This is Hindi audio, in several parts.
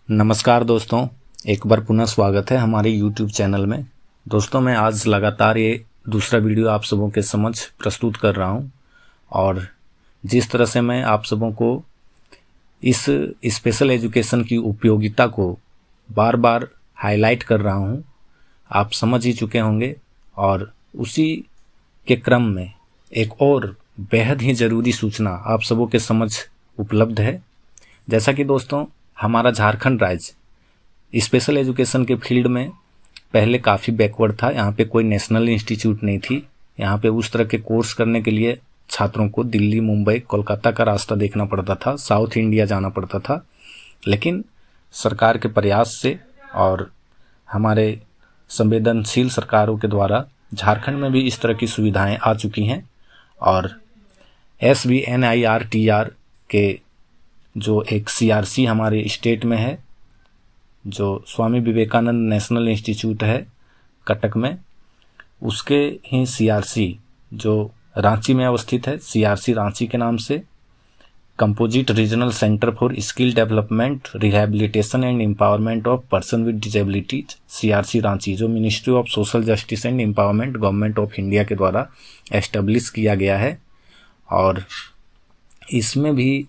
नमस्कार दोस्तों, एक बार पुनः स्वागत है हमारे YouTube चैनल में। दोस्तों, मैं आज लगातार ये दूसरा वीडियो आप सबों के समक्ष प्रस्तुत कर रहा हूँ और जिस तरह से मैं आप सबों को इस स्पेशल एजुकेशन की उपयोगिता को बार बार हाईलाइट कर रहा हूँ, आप समझ ही चुके होंगे। और उसी के क्रम में एक और बेहद ही ज़रूरी सूचना आप सबों के समक्ष उपलब्ध है। जैसा कि दोस्तों, हमारा झारखंड राज्य स्पेशल एजुकेशन के फील्ड में पहले काफ़ी बैकवर्ड था। यहाँ पे कोई नेशनल इंस्टीट्यूट नहीं थी। यहाँ पे उस तरह के कोर्स करने के लिए छात्रों को दिल्ली, मुंबई, कोलकाता का रास्ता देखना पड़ता था, साउथ इंडिया जाना पड़ता था। लेकिन सरकार के प्रयास से और हमारे संवेदनशील सरकारों के द्वारा झारखंड में भी इस तरह की सुविधाएं आ चुकी हैं और SBNIRTR के जो एक CRC हमारे स्टेट में है, जो स्वामी विवेकानंद नेशनल इंस्टीट्यूट है कटक में, उसके ही CRC जो रांची में अवस्थित है, CRC रांची के नाम से composite regional centre for skill development, rehabilitation and empowerment of person with disabilities, CRC Ranchi, जो ministry of social justice and empowerment government of India के द्वारा एस्टेब्लिश किया गया है। और इसमें भी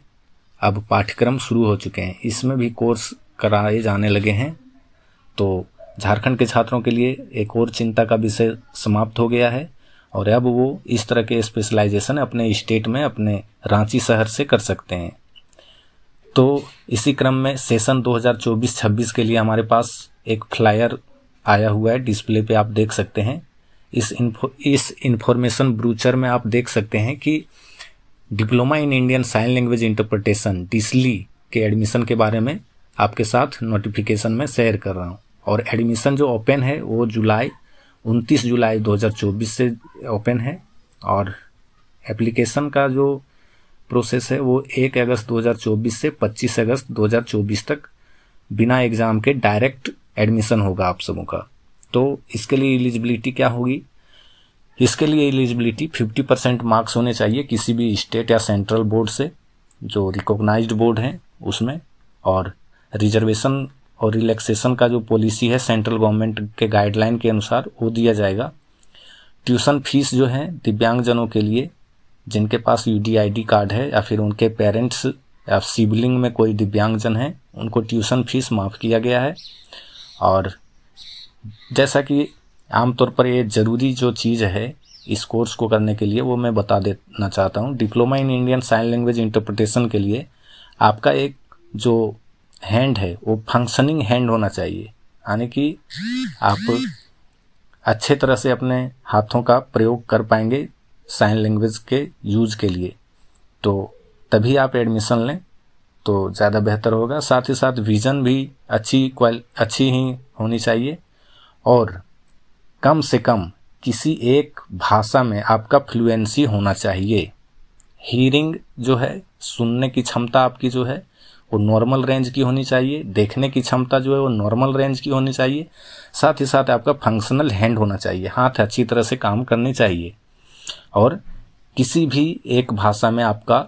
अब पाठ्यक्रम शुरू हो चुके हैं, इसमें भी कोर्स कराए जाने लगे हैं। तो झारखंड के छात्रों के लिए एक और चिंता का विषय समाप्त हो गया है और अब वो इस तरह के स्पेशलाइजेशन अपने स्टेट में, अपने रांची शहर से कर सकते हैं। तो इसी क्रम में सेशन 2024-26 के लिए हमारे पास एक फ्लायर आया हुआ है, डिस्प्ले पे आप देख सकते हैं। इस इंफॉर्मेशन ब्रूचर में आप देख सकते हैं कि diploma in Indian sign language interpretation डिसली के एडमिशन के बारे में आपके साथ नोटिफिकेशन में शेयर कर रहा हूं। और एडमिशन जो ओपन है वो 29 जुलाई 2024 से ओपन है और एप्लीकेशन का जो प्रोसेस है वो 1 अगस्त 2024 से 25 अगस्त 2024 तक बिना एग्जाम के डायरेक्ट एडमिशन होगा आप सबों का। तो इसके लिए एलिजिबिलिटी क्या होगी? इसके लिए एलिजिबिलिटी 50% मार्क्स होने चाहिए किसी भी स्टेट या सेंट्रल बोर्ड से, जो रिकॉग्नाइज्ड बोर्ड है उसमें। और रिजर्वेशन और रिलैक्सेशन का जो पॉलिसी है सेंट्रल गवर्नमेंट के गाइडलाइन के अनुसार वो दिया जाएगा। ट्यूशन फीस जो है दिव्यांगजनों के लिए जिनके पास UDID कार्ड है या फिर उनके पेरेंट्स या सिबलिंग में कोई दिव्यांगजन है, उनको ट्यूशन फीस माफ़ किया गया है। और जैसा कि आमतौर पर ये ज़रूरी जो चीज़ है इस कोर्स को करने के लिए वो मैं बता देना चाहता हूँ। Diploma in Indian sign language interpretation के लिए आपका एक जो हैंड है वो फंक्शनिंग हैंड होना चाहिए, यानी कि आप अच्छे तरह से अपने हाथों का प्रयोग कर पाएंगे साइन लैंग्वेज के यूज के लिए। तो तभी आप एडमिशन लें तो ज़्यादा बेहतर होगा। साथ ही साथ विज़न भी अच्छी ही होनी चाहिए और कम से कम किसी एक भाषा में आपका फ्लुएंसी होना चाहिए। हीरिंग जो है, सुनने की क्षमता आपकी जो है वो नॉर्मल रेंज की होनी चाहिए, देखने की क्षमता जो है वो नॉर्मल रेंज की होनी चाहिए। साथ ही साथ आपका फंक्शनल हैंड होना चाहिए, हाथ अच्छी तरह से काम करने चाहिए और किसी भी एक भाषा में आपका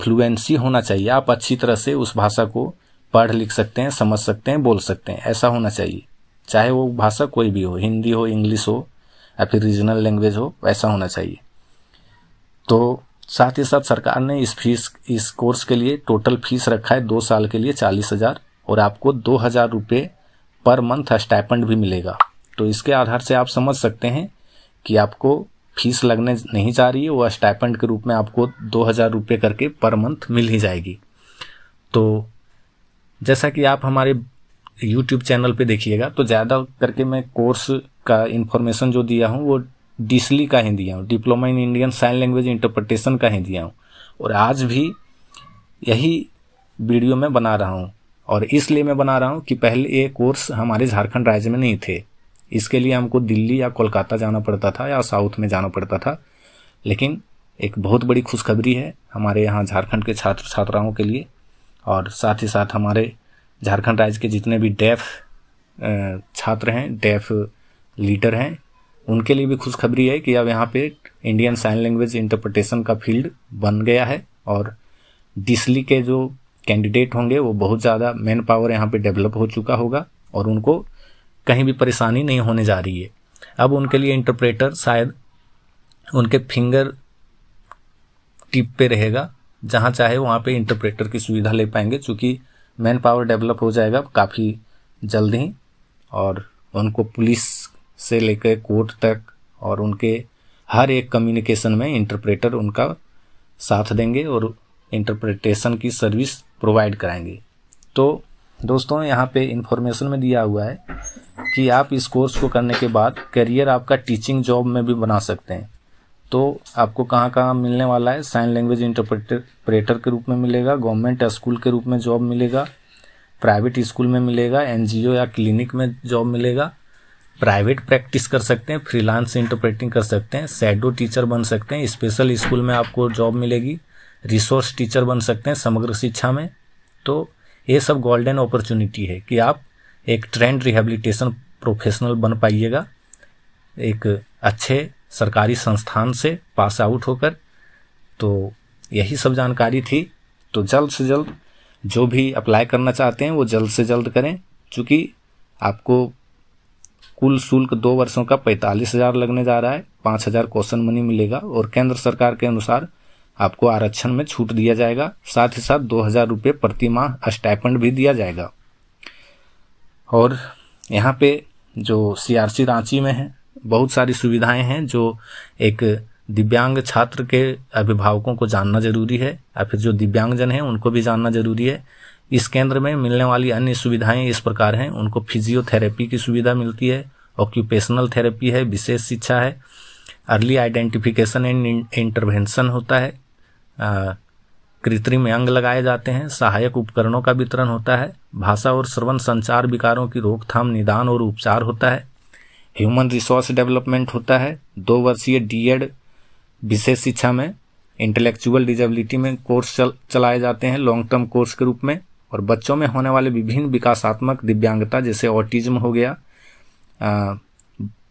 फ्लुएंसी होना चाहिए। आप अच्छी तरह से उस भाषा को पढ़ लिख सकते हैं, समझ सकते हैं, बोल सकते हैं, ऐसा होना चाहिए। चाहे वो भाषा कोई भी हो, हिंदी हो, इंग्लिश हो या फिर रीजनल लैंग्वेज हो, वैसा होना चाहिए। तो साथ ही साथ सरकार ने इस कोर्स के लिए टोटल फीस रखा है 2 साल के लिए 40,000 और आपको 2,000 रुपये पर मंथ स्टाइपेंड भी मिलेगा। तो इसके आधार से आप समझ सकते हैं कि आपको फीस लगने नहीं जा रही है, वो स्टाइपेंड के रूप में आपको 2,000 रुपये करके पर मंथ मिल ही जाएगी। तो जैसा कि आप हमारे YouTube चैनल पे देखिएगा तो ज़्यादा करके मैं कोर्स का इन्फॉर्मेशन जो दिया हूँ वो डिसली का ही दिया हूँ, diploma in Indian sign language interpretation का ही दिया हूँ। और आज भी यही वीडियो मैं बना रहा हूँ और इसलिए मैं बना रहा हूँ कि पहले ये कोर्स हमारे झारखंड राज्य में नहीं थे। इसके लिए हमको दिल्ली या कोलकाता जाना पड़ता था या साउथ में जाना पड़ता था। लेकिन एक बहुत बड़ी खुशखबरी है हमारे यहाँ झारखंड के छात्र छात्राओं के लिए और साथ ही साथ हमारे झारखंड राज्य के जितने भी डेफ छात्र हैं, डेफ लीडर हैं, उनके लिए भी खुशखबरी है कि अब यहाँ पे इंडियन साइन लैंग्वेज इंटरप्रिटेशन का फील्ड बन गया है और डिसली के जो कैंडिडेट होंगे वो बहुत ज़्यादा मैन पावर यहाँ पे डेवलप हो चुका होगा और उनको कहीं भी परेशानी नहीं होने जा रही है। अब उनके लिए इंटरप्रेटर शायद उनके फिंगर टिप पे रहेगा, जहाँ चाहे वहाँ पे इंटरप्रेटर की सुविधा ले पाएंगे, चूँकि मैन पावर डेवलप हो जाएगा काफ़ी जल्द ही और उनको पुलिस से लेकर कोर्ट तक और उनके हर एक कम्युनिकेशन में इंटरप्रेटर उनका साथ देंगे और इंटरप्रिटेशन की सर्विस प्रोवाइड कराएंगे। तो दोस्तों यहाँ पे इन्फॉर्मेशन में दिया हुआ है कि आप इस कोर्स को करने के बाद करियर आपका टीचिंग जॉब में भी बना सकते हैं। तो आपको कहाँ कहाँ मिलने वाला है, साइन लैंग्वेज इंटरप्रेटर के रूप में मिलेगा, गवर्नमेंट स्कूल के रूप में जॉब मिलेगा, प्राइवेट स्कूल में मिलेगा, एनजीओ या क्लिनिक में जॉब मिलेगा, प्राइवेट प्रैक्टिस कर सकते हैं, फ्रीलांस इंटरप्रेटिंग कर सकते हैं, शैडो टीचर बन सकते हैं, स्पेशल स्कूल में आपको जॉब मिलेगी, रिसोर्स टीचर बन सकते हैं समग्र शिक्षा में। तो ये सब गोल्डन अपॉर्चुनिटी है कि आप एक ट्रेंड रिहेबिलिटेशन प्रोफेशनल बन पाइएगा एक अच्छे सरकारी संस्थान से पास आउट होकर। तो यही सब जानकारी थी। तो जल्द से जल्द जो भी अप्लाई करना चाहते हैं वो जल्द से जल्द करें, क्योंकि आपको कुल शुल्क 2 वर्षों का 45,000 लगने जा रहा है, 5,000 क्वेश्चन मनी मिलेगा और केंद्र सरकार के अनुसार आपको आरक्षण में छूट दिया जाएगा। साथ ही साथ 2,000 रुपये प्रति माह स्टाइपेंड भी दिया जाएगा। और यहाँ पे जो सीआरसी रांची में है बहुत सारी सुविधाएं हैं जो एक दिव्यांग छात्र के अभिभावकों को जानना जरूरी है या फिर जो दिव्यांगजन हैं उनको भी जानना जरूरी है। इस केंद्र में मिलने वाली अन्य सुविधाएं इस प्रकार हैं। उनको फिजियोथेरेपी की सुविधा मिलती है, ऑक्यूपेशनल थेरेपी है, विशेष शिक्षा है, अर्ली आइडेंटिफिकेशन एंड इंटरवेंशन होता है, कृत्रिम अंग लगाए जाते हैं, सहायक उपकरणों का वितरण होता है, भाषा और श्रवण संचार विकारों की रोकथाम, निदान और उपचार होता है, ह्यूमन रिसोर्स डेवलपमेंट होता है, 2 वर्षीय डीएड विशेष शिक्षा में, इंटेलेक्चुअल डिजेबिलिटी में कोर्स चलाए जाते हैं लॉन्ग टर्म कोर्स के रूप में, और बच्चों में होने वाले विभिन्न विकासात्मक दिव्यांगता जैसे ऑटिज्म हो गया,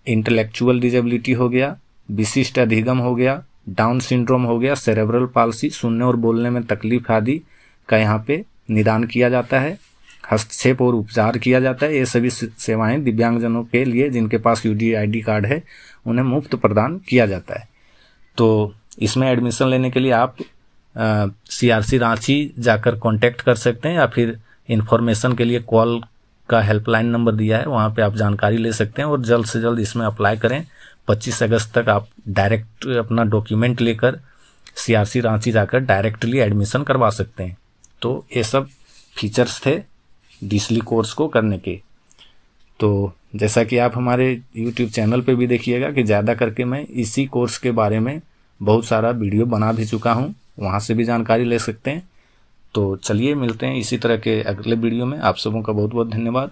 इंटेलेक्चुअल डिजेबिलिटी हो गया, विशिष्ट अधिगम हो गया, डाउन सिंड्रोम हो गया, सेरेब्रल पाल्सी, सुनने और बोलने में तकलीफ आदि का यहाँ पे निदान किया जाता है, हस्तक्षेप और उपचार किया जाता है। ये सभी सेवाएं दिव्यांगजनों के लिए जिनके पास यूडीआईडी कार्ड है उन्हें मुफ्त प्रदान किया जाता है। तो इसमें एडमिशन लेने के लिए आप सीआरसी रांची जाकर कांटेक्ट कर सकते हैं या फिर इंफॉर्मेशन के लिए कॉल का हेल्पलाइन नंबर दिया है, वहाँ पे आप जानकारी ले सकते हैं और जल्द से जल्द इसमें अप्लाई करें। 25 अगस्त तक आप डायरेक्ट अपना डॉक्यूमेंट लेकर सीआरसी रांची जाकर डायरेक्टली एडमिशन करवा सकते हैं। तो ये सब फीचर्स थे डिसली कोर्स को करने के। तो जैसा कि आप हमारे यूट्यूब चैनल पे भी देखिएगा कि ज़्यादा करके मैं इसी कोर्स के बारे में बहुत सारा वीडियो बना भी चुका हूँ, वहाँ से भी जानकारी ले सकते हैं। तो चलिए मिलते हैं इसी तरह के अगले वीडियो में। आप सबों का बहुत बहुत धन्यवाद।